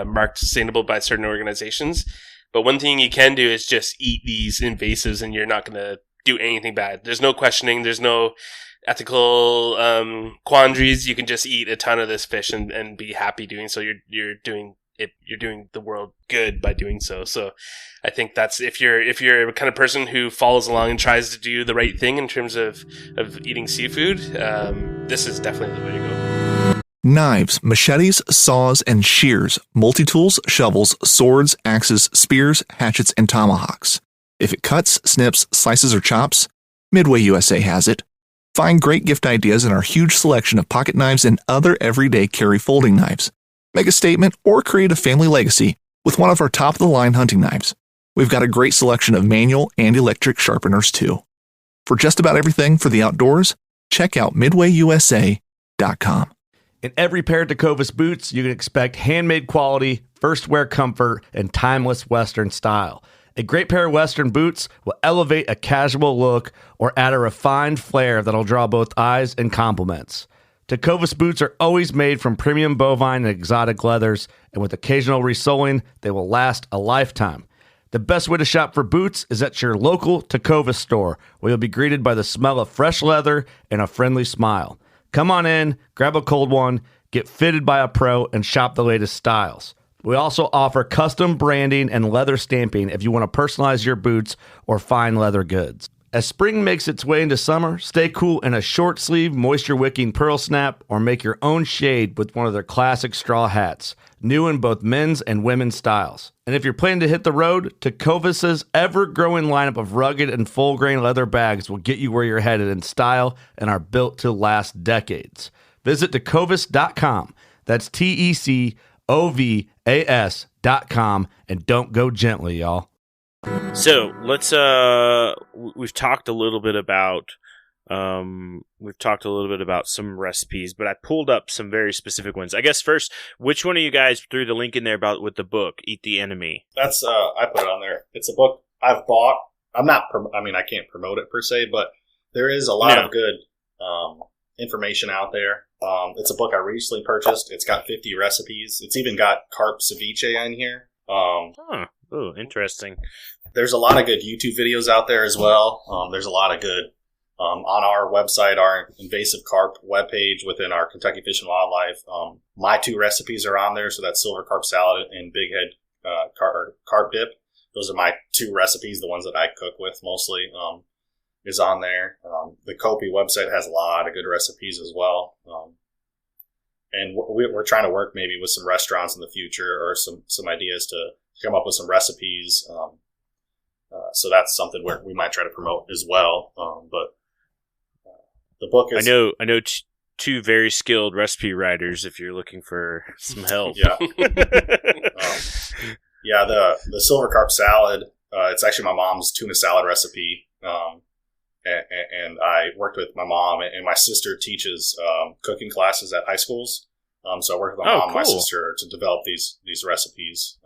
marked sustainable by certain organizations. But one thing you can do is just eat these invasives and you're not going to do anything bad. There's no questioning. There's no ethical quandaries. You can just eat a ton of this fish and be happy doing so. You're doing the world good by doing so. So I think that's, if you're a kind of person who follows along and tries to do the right thing in terms of eating seafood, this is definitely the way to go. Knives, machetes, saws, and shears, multi-tools, shovels, swords, axes, spears, hatchets, and tomahawks. If it cuts, snips, slices, or chops, Midway USA has it. Find great gift ideas in our huge selection of pocket knives and other everyday carry folding knives. Make a statement or create a family legacy with one of our top-of-the-line hunting knives. We've got a great selection of manual and electric sharpeners, too. For just about everything for the outdoors, check out MidwayUSA.com. In every pair of Tecovas boots, you can expect handmade quality, first wear comfort, and timeless Western style. A great pair of Western boots will elevate a casual look or add a refined flair that'll draw both eyes and compliments. Tecovas boots are always made from premium bovine and exotic leathers, and with occasional resoling, they will last a lifetime. The best way to shop for boots is at your local Tecovas store, where you'll be greeted by the smell of fresh leather and a friendly smile. Come on in, grab a cold one, get fitted by a pro, and shop the latest styles. We also offer custom branding and leather stamping if you want to personalize your boots or fine leather goods. As spring makes its way into summer, stay cool in a short sleeve, moisture-wicking pearl snap, or make your own shade with one of their classic straw hats, new in both men's and women's styles. And if you're planning to hit the road, Tecovas' ever-growing lineup of rugged and full-grain leather bags will get you where you're headed in style and are built to last decades. Visit Tecovas.com. That's TECOVAS.com, and don't go gently, y'all. So let's we've talked a little bit about some recipes, but I pulled up some very specific ones. I guess first, which one of you guys threw the link in there about with the book Eat the Enemy? That's I put it on there. It's a book I've bought. I can't promote it per se, but there is a lot of good information out there. It's a book I recently purchased. It's got 50 recipes. It's even got carp ceviche in here. Oh, interesting. There's a lot of good YouTube videos out there as well. There's a lot of good on our website, our Invasive Carp webpage within our Kentucky Fish and Wildlife. My 2 recipes are on there, so that's silver carp salad and bighead carp dip. Those are my 2 recipes, the ones that I cook with mostly, is on there. The Kopi website has a lot of good recipes as well. And we're trying to work maybe with some restaurants in the future or some ideas to come up with some recipes. So that's something where we might try to promote as well. But the book is... I know 2 very skilled recipe writers if you're looking for some help. Yeah. The silver carp salad, it's actually my mom's tuna salad recipe. And I worked with my mom, and my sister teaches cooking classes at high schools. So I worked with my mom and my sister to develop these recipes.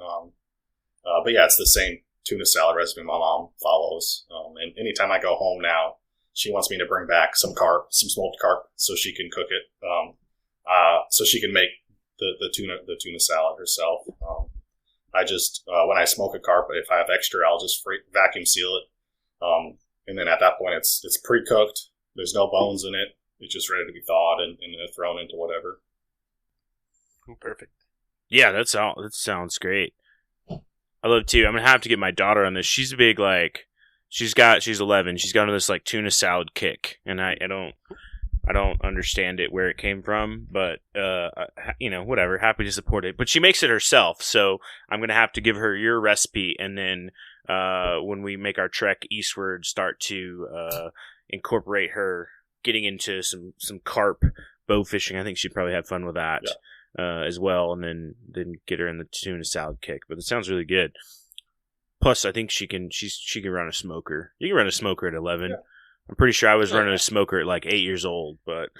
But yeah, it's the same tuna salad recipe my mom follows. And anytime I go home now, she wants me to bring back some smoked carp, so she can cook it. So she can make the tuna salad herself. I just when I smoke a carp, if I have extra, I'll just vacuum seal it. And then at that point, it's pre-cooked. There's no bones in it. It's just ready to be thawed and thrown into whatever. Perfect. Yeah, that sounds great. I love it too. I'm gonna have to get my daughter on this. She's a big she's 11. She's got on this tuna salad kick, and I don't understand it where it came from, but whatever. Happy to support it. But she makes it herself, so I'm gonna have to give her your recipe, and then when we make our trek eastward, start to incorporate her getting into some carp bow fishing. I think she'd probably have fun with that as well, and then get her in the tuna salad kick. But it sounds really good. Plus, I think she can run a smoker. You can run a smoker at 11. Yeah. I'm pretty sure I was running a smoker at 8 years old, but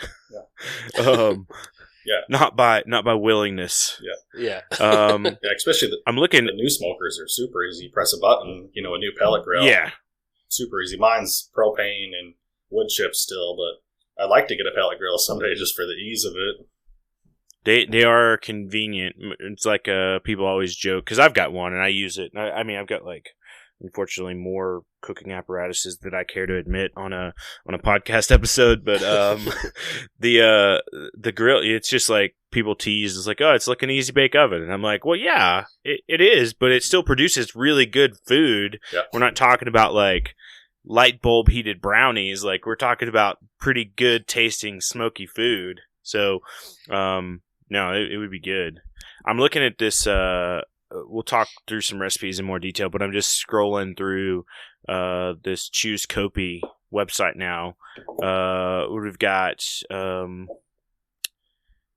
not by willingness. Yeah. Yeah. Yeah, especially I'm looking. the new smokers are super easy. You press a button, a new pellet grill. Yeah. Super easy. Mine's propane and wood chips still, but I'd like to get a pellet grill someday just for the ease of it. They are convenient. It's like people always joke, because I've got one and I use it. I mean, I've got unfortunately more cooking apparatuses that I care to admit on a podcast episode, but the grill, it's just like people tease, it's like, oh, it's like an easy bake oven, and I'm like, well, yeah, it is, but it still produces really good food. Yeah. We're not talking about like light bulb heated brownies, like we're talking about pretty good tasting smoky food. So no, it would be good. I'm looking at this. We'll talk through some recipes in more detail, but I'm just scrolling through this Choose Kopi website now. We've got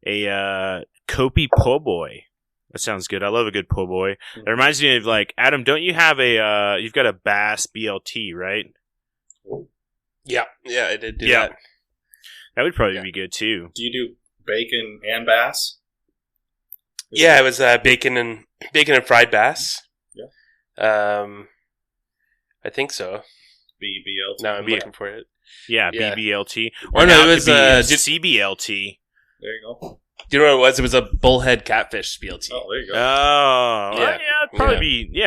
a Kopi po' boy. That sounds good. I love a good po' boy. It reminds me of Adam. Don't you have you've got a bass BLT, right? Yeah, I did do that. That would probably be good too. Do you do bacon and bass? It was bacon and fried bass. Yeah. I think so. BBLT. Now I'm looking for it. Yeah, Yeah. BBLT. Or no, it was CBLT. There you go. Do you know what it was? It was a bullhead catfish BLT. Oh, there you go. Oh, Yeah. yeah, it'd probably be,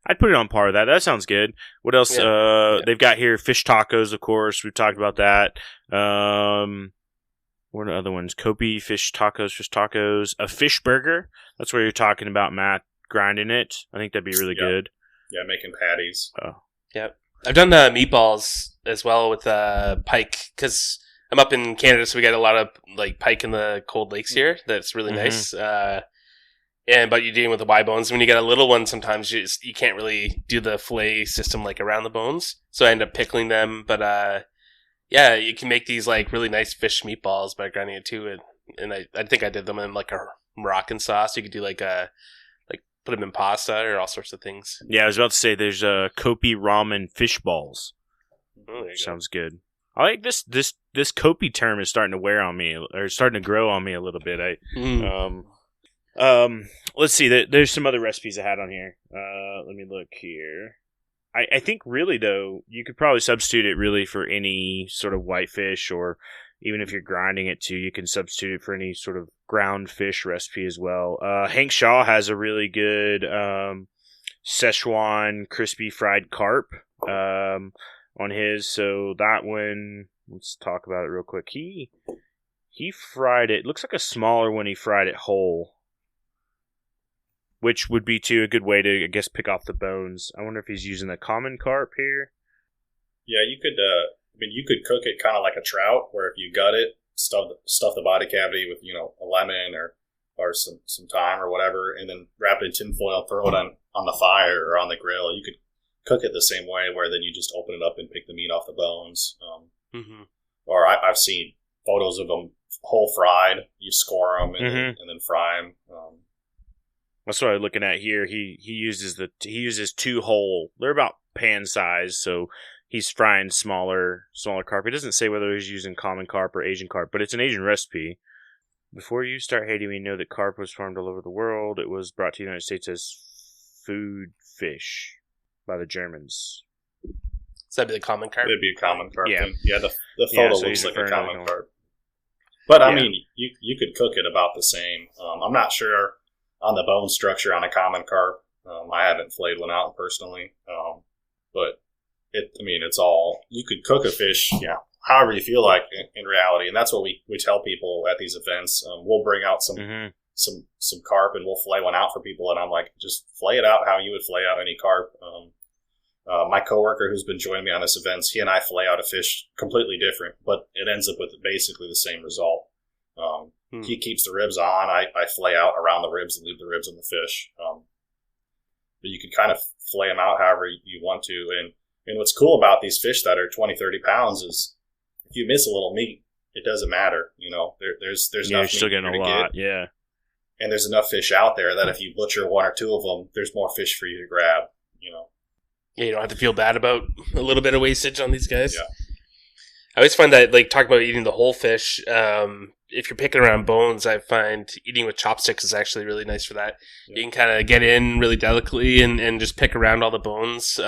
I'd put it on par with that. That sounds good. What else? They've got here fish tacos, of course. We've talked about that. What are the other ones? Kopi, fish tacos, a fish burger. That's where you're talking about, Matt, grinding it. I think that'd be really good. Yeah, making patties. Oh. Yep. I've done meatballs as well with pike, because I'm up in Canada, so we get a lot of pike in the cold lakes here. That's really nice. But you're dealing with the Y bones. When you get a little one, sometimes you can't really do the fillet system around the bones. So I end up pickling them. But you can make these really nice fish meatballs by grinding it too. And I think I did them in a Moroccan sauce. You could do put them in pasta or all sorts of things. Yeah, I was about to say there's Kopi ramen fish balls. Oh, sounds good. I like this Kopi term is starting to wear on me, or starting to grow on me a little bit. Let's see. There's some other recipes I had on here. Let me look here. I think really though, you could probably substitute it really for any sort of whitefish, or even if you're grinding it too, you can substitute it for any sort of ground fish recipe as well. Hank Shaw has a really good Szechuan crispy fried carp on his. So that one, let's talk about it real quick. He fried it. Looks like a smaller one. He fried it whole, which would be too a good way to, I guess, pick off the bones. I wonder if he's using the common carp here. Yeah, you could. You could cook it kind of like a trout, where if you gut it, stuff the body cavity with a lemon or some thyme or whatever, and then wrap it in tinfoil and throw it on the fire or on the grill. You could cook it the same way, where then you just open it up and pick the meat off the bones. Or I've seen photos of them whole fried. You score them and then fry them. That's what I'm looking at here. He uses two whole. They're about pan size, so he's frying smaller carp. He doesn't say whether he's using common carp or Asian carp, but it's an Asian recipe. Before you start hating me, know that carp was farmed all over the world. It was brought to the United States as food fish by the Germans. So that'd be the common carp? It'd be a common carp. Yeah. Yeah, the photo so looks like a common like carp. But, I mean, you could cook it about the same. I'm not sure on the bone structure on a common carp. I haven't flayed one out personally. But, it's all... You could cook a fish, however you feel like in reality. And that's what we tell people at these events. We'll bring out some carp and we'll flay one out for people. And I'm like, just flay it out how you would flay out any carp. My coworker who's been joining me on this event, he and I flay out a fish completely different, but it ends up with basically the same result. He keeps the ribs on. I flay out around the ribs and leave the ribs in the fish. But you can kind of flay them out however you want to. And what's cool about these fish that are 20, 30 pounds is if you miss a little meat, it doesn't matter. There's enough you're meat still getting a lot, get. And there's enough fish out there that if you butcher one or two of them, there's more fish for you to grab, Yeah, you don't have to feel bad about a little bit of wastage on these guys. Yeah. I always find that, like, talk about eating the whole fish. If you're picking around bones, I find eating with chopsticks is actually really nice for that. Yeah. You can kind of get in really delicately and just pick around all the bones.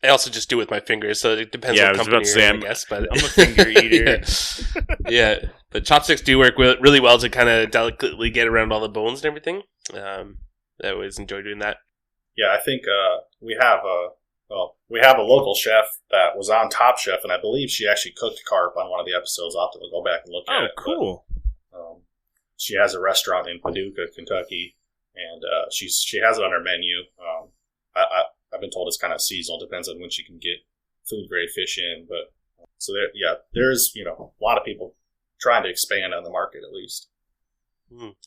I also just do it with my fingers, so it depends Yeah, on I was company about to say, you're in, I guess. But I'm a finger eater. Yeah, but chopsticks do work really well to kind of delicately get around all the bones and everything. I always enjoy doing that. Yeah, I think we have a local chef that was on Top Chef, and I believe she actually cooked carp on one of the episodes. I'll have to go back and look at it. Oh, cool. But, she has a restaurant in Paducah, Kentucky, and she has it on her menu. I've been told it's kind of seasonal, depends on when she can get food grade fish in. But so there's a lot of people trying to expand on the market at least.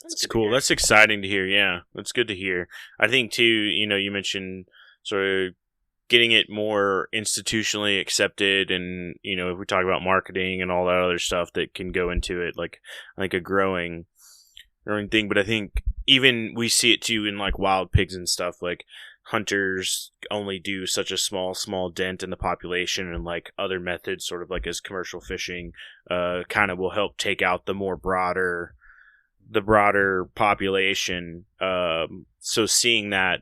That's cool. That's exciting to hear. Yeah, that's good to hear. I think too, you mentioned sort of getting it more institutionally accepted, and if we talk about marketing and all that other stuff that can go into it, like a growing thing. But I think even we see it too in like wild pigs and stuff. Like hunters only do such a small dent in the population, and like other methods, sort of like as commercial fishing, kind of will help take out the broader population. So seeing that,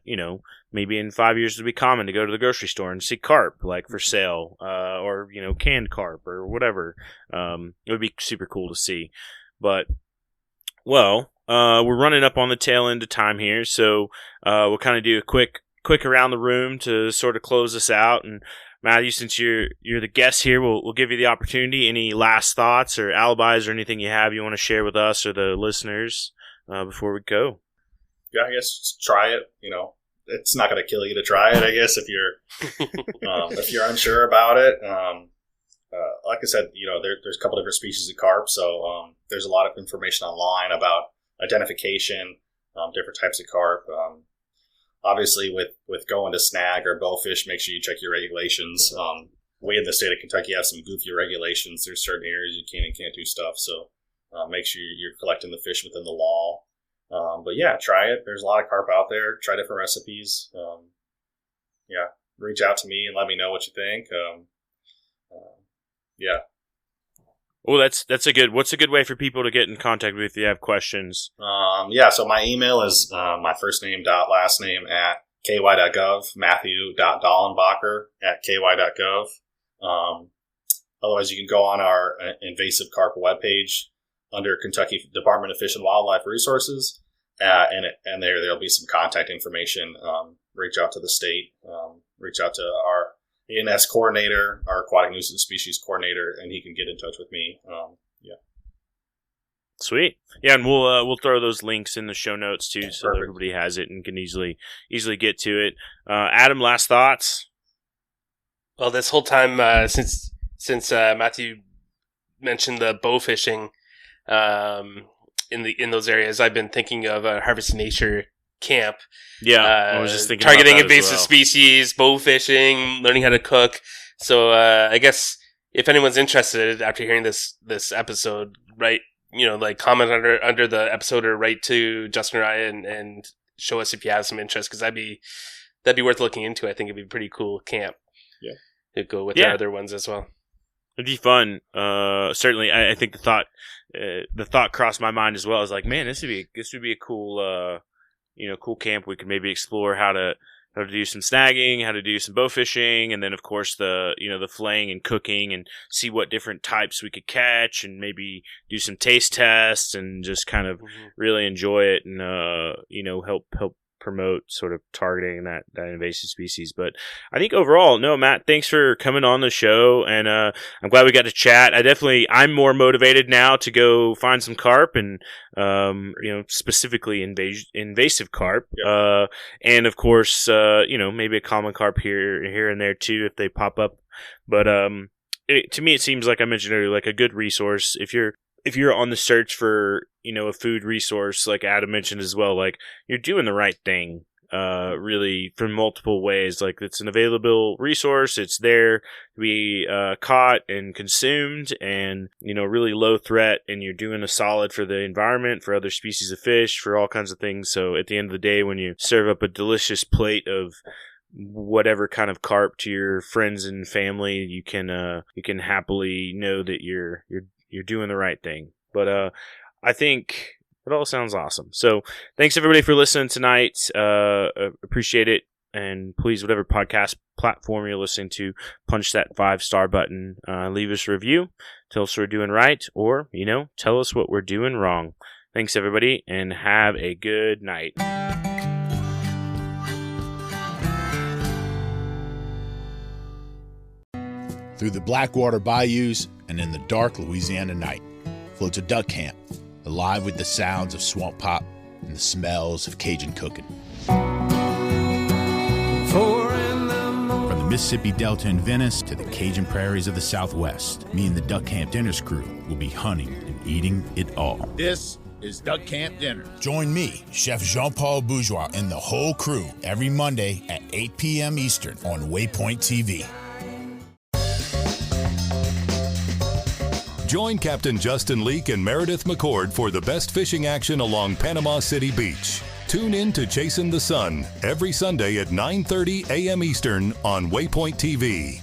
maybe in 5 years it'll be common to go to the grocery store and see carp like for sale, or canned carp or whatever. It would be super cool to see. But we're running up on the tail end of time here, so we'll kind of do a quick around the room to sort of close this out. And Matthew, since you're the guest here, we'll give you the opportunity. Any last thoughts or alibis or anything you want to share with us or the listeners before we go? Yeah, I guess just try it. It's not going to kill you to try it, I guess, if you're unsure about it. Like I said, there's a couple different species of carp, so there's a lot of information online about identification, different types of carp. Obviously, with going to snag or bowfish, make sure you check your regulations. We in the state of Kentucky have some goofy regulations. There's certain areas you can and can't do stuff, so make sure you're collecting the fish within the law. But yeah, try it. There's a lot of carp out there. Try different recipes. Reach out to me and let me know what you think. Yeah. Well, that's a good. What's a good way for people to get in contact with if you have questions? So my email is my first name dot last name at ky.gov, Matthew.Dollenbacher at ky.gov. Otherwise, you can go on our Invasive Carp webpage under Kentucky Department of Fish and Wildlife Resources, and there'll be some contact information. Reach out to the state, reach out to our ANS coordinator, our aquatic nuisance species coordinator, and he can get in touch with me. Sweet. Yeah, and we'll throw those links in the show notes too, so Perfect. everybody has it and can easily get to it. Adam, last thoughts? Well, this whole time since Matthew mentioned the bow fishing in those areas, I've been thinking of a Harvest Nature camp. Yeah, I was just thinking targeting about that invasive as well. species, bow fishing, learning how to cook. So I guess if anyone's interested after hearing this episode, comment under the episode or write to Justin or I and show us if you have some interest, because that'd be worth looking into. I think it'd be a pretty cool camp. Yeah, to go with our other ones as well. It'd be fun. Certainly, I think the thought crossed my mind as well. I was like, man, this would be a cool, cool camp. We could maybe explore how to do some snagging, how to do some bow fishing, and then of course the filleting and cooking, and see what different types we could catch, and maybe do some taste tests, and just kind of really enjoy it, and help promote sort of targeting that invasive species. But I think overall, no, Matt, thanks for coming on the show, and I'm glad we got to chat. I'm more motivated now to go find some carp, and specifically invasive carp, and of course maybe a common carp here and there too if they pop up. But to me it seems, like I mentioned earlier, like a good resource if you're on the search for a food resource, like Adam mentioned as well. Like, you're doing the right thing, really, from multiple ways. Like, it's an available resource, it's there to be caught and consumed, and really low threat, and you're doing a solid for the environment, for other species of fish, for all kinds of things. So at the end of the day, when you serve up a delicious plate of whatever kind of carp to your friends and family, you can happily know that you're doing the right thing. But I think it all sounds awesome. So thanks everybody for listening tonight. Appreciate it. And please, whatever podcast platform you're listening to, punch that 5-star button. Leave us a review. Tell us we're doing right, or, tell us what we're doing wrong. Thanks, everybody, and have a good night. Through the Blackwater bayous and in the dark Louisiana night floats a duck camp, alive with the sounds of swamp pop and the smells of Cajun cooking. From the Mississippi Delta in Venice to the Cajun prairies of the Southwest, me and the Duck Camp Dinners crew will be hunting and eating it all. This is Duck Camp Dinner. Join me, Chef Jean-Paul Bourgeois, and the whole crew every Monday at 8 p.m. Eastern on Waypoint TV. Join Captain Justin Leake and Meredith McCord for the best fishing action along Panama City Beach. Tune in to Chasing the Sun every Sunday at 9:30 a.m. Eastern on Waypoint TV.